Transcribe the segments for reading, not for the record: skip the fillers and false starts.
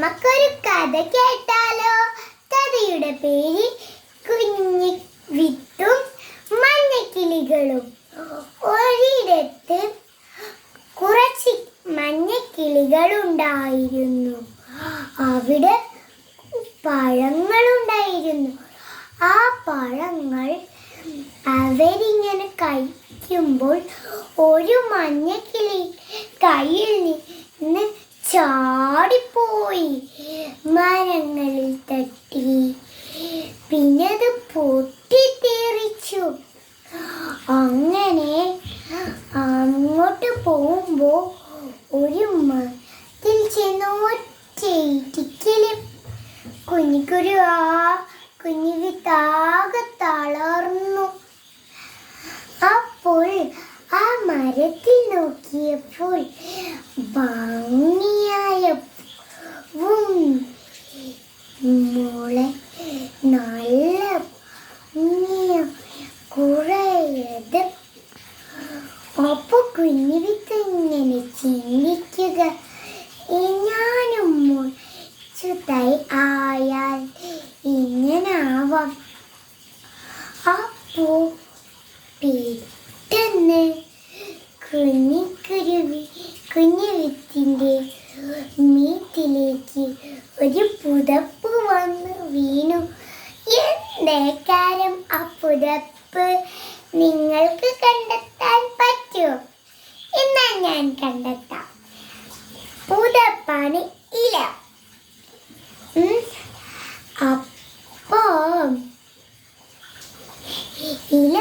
നമുക്കൊരു കഥ കേട്ടാലോ? കഥയുടെ പേര് കുഞ്ഞി വിത്തും മഞ്ഞക്കിളികളും. ഒരിടത്ത് കുറച്ച് മഞ്ഞക്കിളികളുണ്ടായിരുന്നു. അവിടെ പഴങ്ങളുണ്ടായിരുന്നു. ആ പഴങ്ങൾ അവരിങ്ങനെ കഴിക്കുമ്പോൾ ഒരു മഞ്ഞക്കിളി കയ്യിൽ നിന്ന് ചാടിപ്പോയി മരങ്ങളിൽ തട്ടി. പിന്നെ അത് പൊട്ടിത്തെറിച്ചു. അങ്ങനെ അങ്ങോട്ട് പോകുമ്പോ ഒരു മരത്തിൽ ചെന്ന് ഒറ്റയിടിക്കല്. കുഞ്ഞു വിത്താകെ തളർന്നു. അപ്പോൾ ആ മരത്തിൽ നോക്കിയപ്പോൾ ഭംഗിയായ മുള നല്ല കുറയത്. അപ്പൊ കുഞ്ഞുവിത്ത് ഇങ്ങനെ ചിന്തിക്കുക, ഞാനും മുളച്ചുതൈ ആയാൽ ഇങ്ങനാവാം. അപ്പോ പെട്ടെന്ന് കുഞ്ഞുവിത്തിന്റെ മീത്തിലേക്ക് ഒരു പുതപ്പ് വന്ന് വീണു. എന്തേക്കാരം ആ പുതപ്പ്? നിങ്ങൾക്ക് കണ്ടെത്താൻ പറ്റുമോ? എന്നാൽ ഞാൻ കണ്ടെത്താം. പുതപ്പാണ് ഇല. അപ്പോ ഇല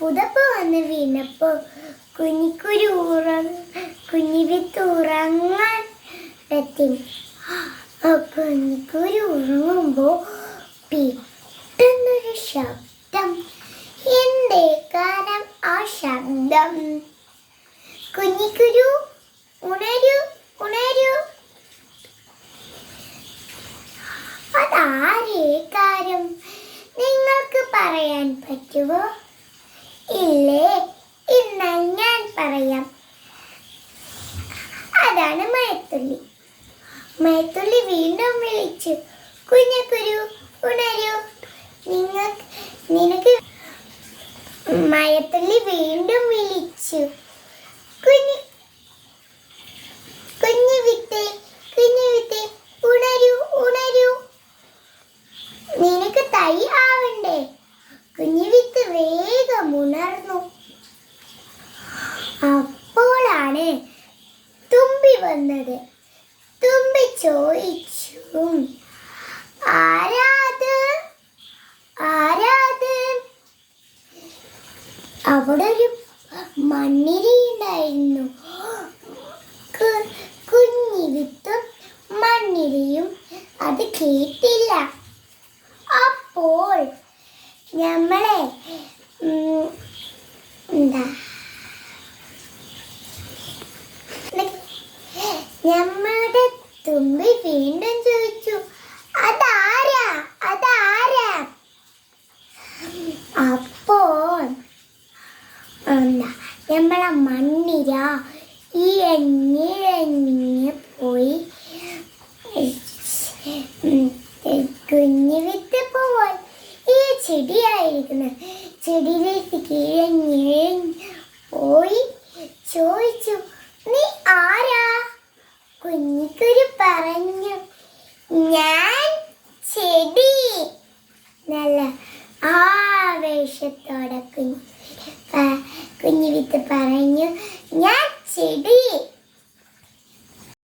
പുതപ്പ് വന്ന് വീണപ്പോ കുഞ്ഞുവിത്ത് ഉറങ്ങാൻ പറ്റി. കുഞ്ഞിക്കുരു ഉറങ്ങുമ്പോ പെട്ടെന്നൊരു ശബ്ദം. എന്തേ കാരണം ആ ശബ്ദം? കുഞ്ഞിക്കുരു ഉണരൂ, ഉണരൂ. അതാരേ കാര്യം? നിങ്ങൾക്ക് പറയാൻ പറ്റുമോ? ഇല്ലേ? എന്നാൽ ഞാൻ പറയാം. അതാണ് മഴത്തുള്ളി. മഴത്തുള്ളി വീണ്ടും വിളിച്ചു, കുഞ്ഞിക്കുരു ഉണരൂ. നിനക്ക് മഴത്തുള്ളി വീണ്ടും വിളിച്ചു, കുഞ്ഞുവിത്തെ ഉണരൂ, ഉണരൂ. നിനക്ക് തൈ ആവണ്ടേ? കുഞ്ഞുവിത്ത് വേഗം ഉണർന്നു. അപ്പോഴാണ് തുമ്പി വന്നത്. തുമ്പി ചോദിച്ചു, ആരാത്? അവിടെ ഒരു മണ്ണിര ഉണ്ടായിരുന്നു. കുഞ്ഞിവിത്തും മണ്ണിരയും അത് കേട്ടില്ല. അപ്പോൾ നമ്മളെ നമ്മുടെ തുമ്പി വീണ്ടും ചോദിച്ചു, അതാരാ? അപ്പോൾ നമ്മളെ മണ്ണിര ഇഴഞ്ഞിഴഞ്ഞ് പോയി കുഞ്ഞുവിത്ത് പോവാൻ ഈ ചെടിയായിരിക്കുന്നു. ചെടിയിലേക്ക് കിഴഞ്ഞിഴഞ്ഞ് പോയി ചോദിച്ചു, നീ ആരാ? കുഞ്ഞിക്കുരു പറഞ്ഞു, ഞാൻ ചെടി. നല്ല ആവേശത്തോടെ കുഞ്ഞുവിത്ത് പറഞ്ഞു, ഞാൻ ചെടി.